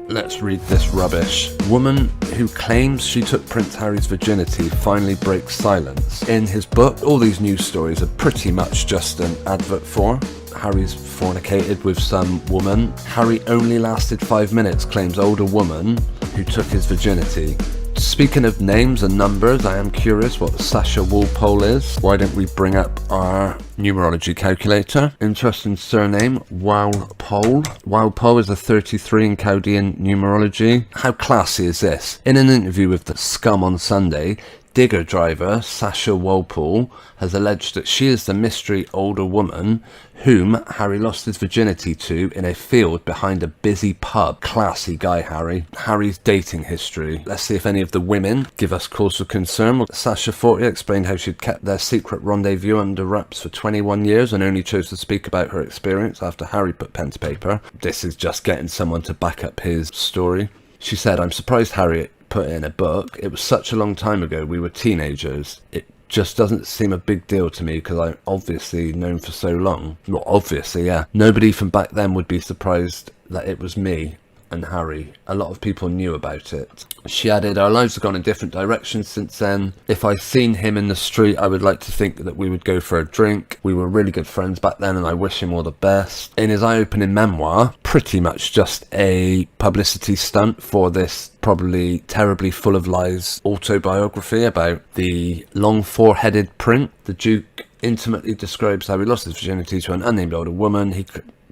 Let's read this rubbish. Woman who claims she took Prince Harry's virginity finally breaks silence. In his book, all these news stories are pretty much just an advert for Harry's fornicated with some woman. Harry only lasted 5 minutes, claims older woman who took his virginity. Speaking of names and numbers, I am curious what Sasha Walpole is. Why don't we bring up our numerology calculator? Interesting surname, Walpole. Walpole is a 33 in Chaldean numerology. How classy is this? In an interview with The Scum on Sunday, digger driver Sasha Walpole has alleged that she is the mystery older woman whom Harry lost his virginity to in a field behind a busy pub. Classy guy, Harry. Harry's dating history. Let's see if any of the women give us cause for concern. Sasha 40 explained how she'd kept their secret rendezvous under wraps for 21 years and only chose to speak about her experience after Harry put pen to paper. This is just getting someone to back up his story. She said, "I'm surprised Harry put it in a book. It was such a long time ago. We were teenagers. It just doesn't seem a big deal to me because I'm obviously known for so long." Well, obviously, yeah. Nobody from back then would be surprised that it was me and Harry. A lot of people knew about it. She added, "Our lives have gone in different directions since then. If I'd seen him in the street, I would like to think that we would go for a drink. We were really good friends back then and I wish him all the best." In his eye-opening memoir, pretty much just a publicity stunt for this probably terribly full of lies autobiography about the long four-headed prince, the Duke intimately describes how he lost his virginity to an unnamed older woman. He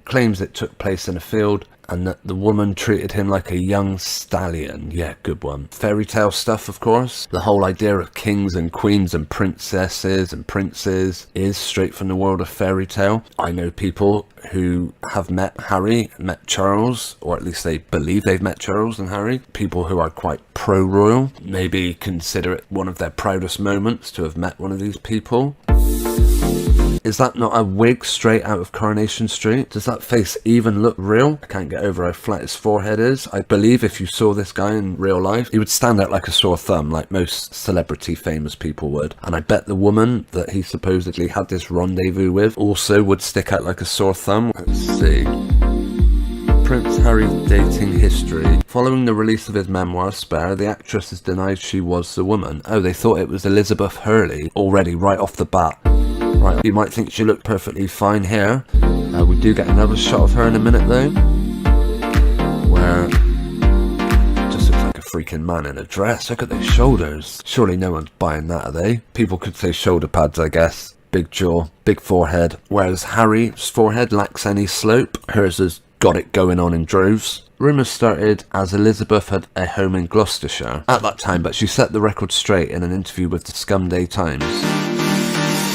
claims it took place in a field and that the woman treated him like a young stallion. Yeah, good one. Fairy tale stuff, of course. The whole idea of kings and queens and princesses and princes is straight from the world of fairy tale. I know people who have met Harry, met Charles, or at least they believe they've met Charles and Harry. People who are quite pro-royal, maybe consider it one of their proudest moments to have met one of these people. Is that not a wig straight out of Coronation Street? Does that face even look real? I can't get over how flat his forehead is. I believe if you saw this guy in real life, he would stand out like a sore thumb, like most celebrity famous people would. And I bet the woman that he supposedly had this rendezvous with also would stick out like a sore thumb. Let's see. Prince Harry's dating history. Following the release of his memoir, Spare, the actress has denied she was the woman. Oh, they thought it was Elizabeth Hurley already right off the bat. Right, you might think she looked perfectly fine here. We do get another shot of her in a minute though, where just looks like a freaking man in a dress. Look at those shoulders. Surely no one's buying that, are they? People could say shoulder pads, I guess. Big jaw, big forehead. Whereas Harry's forehead lacks any slope, hers has got it going on in droves. Rumours started as Elizabeth had a home in Gloucestershire at that time, but she set the record straight in an interview with the Scumday Times.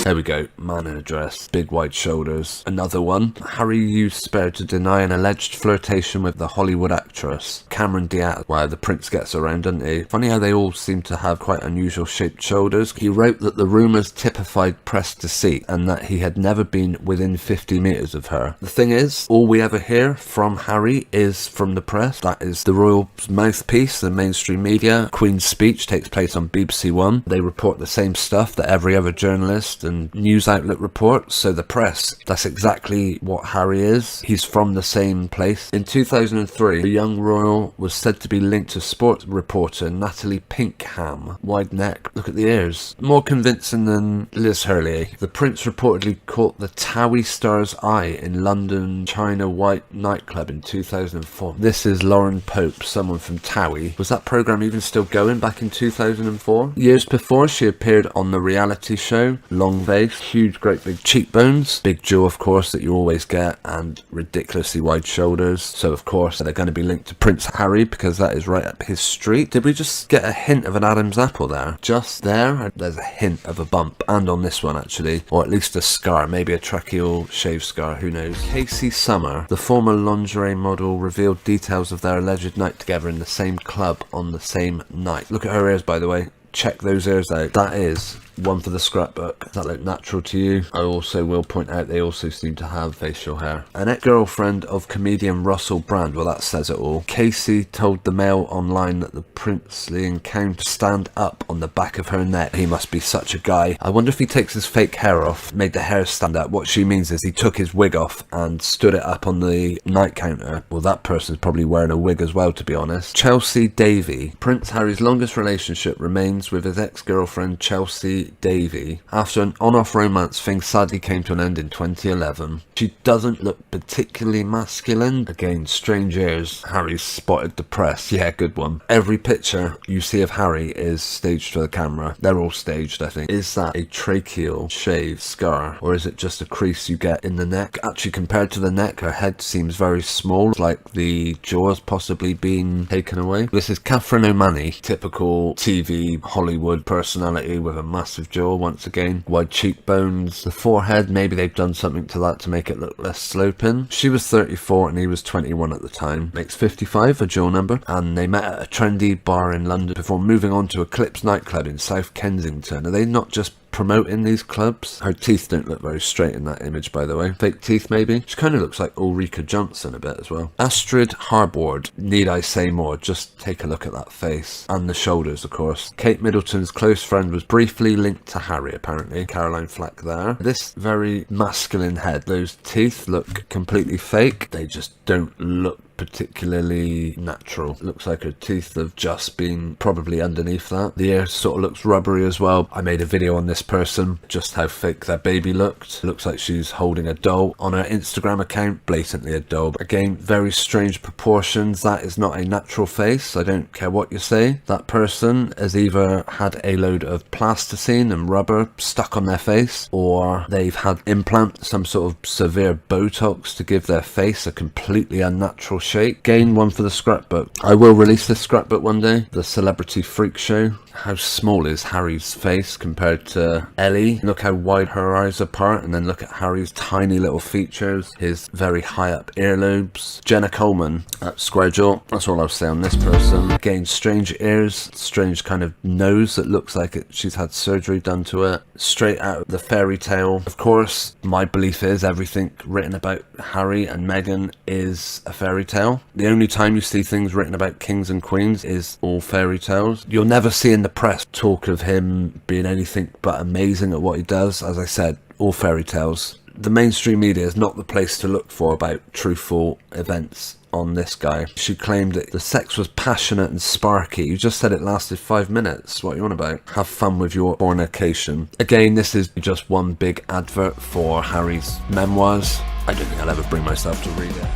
There we go, man in a dress, big wide shoulders. Another one. Harry used Spare to deny an alleged flirtation with the Hollywood actress Cameron Diaz. Wow, the prince gets around, doesn't he? Funny how they all seem to have quite unusual shaped shoulders. He wrote that the rumours typified press deceit and that he had never been within 50 metres of her. The thing is, all we ever hear from Harry is from the press. That is the royal mouthpiece, the mainstream media. Queen's speech takes place on BBC One. They report the same stuff that every other journalist and news outlet reports, so the press, that's exactly what Harry is. He's from the same place. In 2003, the young royal was said to be linked to sports reporter Natalie Pinkham. Wide neck, look at the ears. More convincing than Liz Hurley. The prince reportedly caught the Towie Star's eye in London China White nightclub in 2004. This is Lauren Pope, someone from Towie. Was that programme even still going back in 2004? Years before, she appeared on the reality show Long Vase, huge great big cheekbones, big jaw of course that you always get, and ridiculously wide shoulders. So of course they're going to be linked to Prince Harry because that is right up his street. Did we just get a hint of an Adam's apple there? Just there? There's a hint of a bump, and on this one actually, or at least a scar, maybe a tracheal shave scar, who knows. Casey Summer, the former lingerie model, revealed details of their alleged night together in the same club on the same night. Look at her ears, by the way. check those ears out. That is one for the scrapbook. Does that look natural to you? I also will point out they also seem to have facial hair. An ex-girlfriend of comedian Russell Brand, well that says it all. Casey told the Mail online that the princely encounter stand up on the back of her neck. He must be such a guy. I wonder if he takes his fake hair off, made the hair stand up. What she means is he took his wig off and stood it up on the night counter. Well, that person's probably wearing a wig as well, to be honest. Chelsea Davy. Prince Harry's longest relationship remains with his ex-girlfriend Chelsea Davy. After an on-off romance, things sadly came to an end in 2011. She doesn't look particularly masculine. Again, strange ears. Harry's spotted the press. Yeah, good one. Every picture you see of Harry is staged for the camera. They're all staged, I think. Is that a tracheal shave scar, or is it just a crease you get in the neck? Actually, compared to the neck, her head seems very small, like the jaw's possibly been taken away. This is Catherine O'Mahony, typical TV Hollywood personality with a massive jaw once again, wide cheekbones, the forehead, maybe they've done something to that to make it look less sloping. She was 34 and he was 21 at the time, makes 55 a jaw number, and they met at a trendy bar in London before moving on to Eclipse nightclub in South Kensington. Are they not just promoting these clubs? Her teeth don't look very straight in that image, by the way. Fake teeth, maybe? She kind of looks like Ulrika Jonsson a bit as well. Astrid Harbord. Need I say more? Just take a look at that face. And the shoulders, of course. Kate Middleton's close friend was briefly linked to Harry, apparently. Caroline Flack there. This very masculine head. Those teeth look completely fake. They just don't look particularly natural. Looks like her teeth have just been probably underneath that. The ear sort of looks rubbery as well. I made a video on this person, just how fake their baby looked. Looks like she's holding a doll. On her Instagram account, blatantly a doll. Again, very strange proportions. That is not a natural face. I don't care what you say. That person has either had a load of plasticine and rubber stuck on their face, or they've had implants, some sort of severe Botox to give their face a completely unnatural shape. Again, one for the scrapbook. I will release this scrapbook one day. The Celebrity Freak Show. How small is Harry's face compared to Ellie? Look how wide her eyes are apart, and then look at Harry's tiny little features, his very high up earlobes. Jenna Coleman at Square Jaw. That's all I'll say on this person. Again, strange ears, strange kind of nose that looks like she's had surgery done to it. Straight out of the fairy tale. Of course, my belief is everything written about Harry and Meghan is a fairy tale. The only time you see things written about kings and queens is all fairy tales. You'll never see in the press talk of him being anything but amazing at what he does. As I said, all fairy tales. The mainstream media is not the place to look for about truthful events on this guy. She claimed that the sex was passionate and sparky. You just said it lasted 5 minutes. What are you on about? Have fun with your fornication. Again, this is just one big advert for Harry's memoirs. I don't think I'll ever bring myself to read it.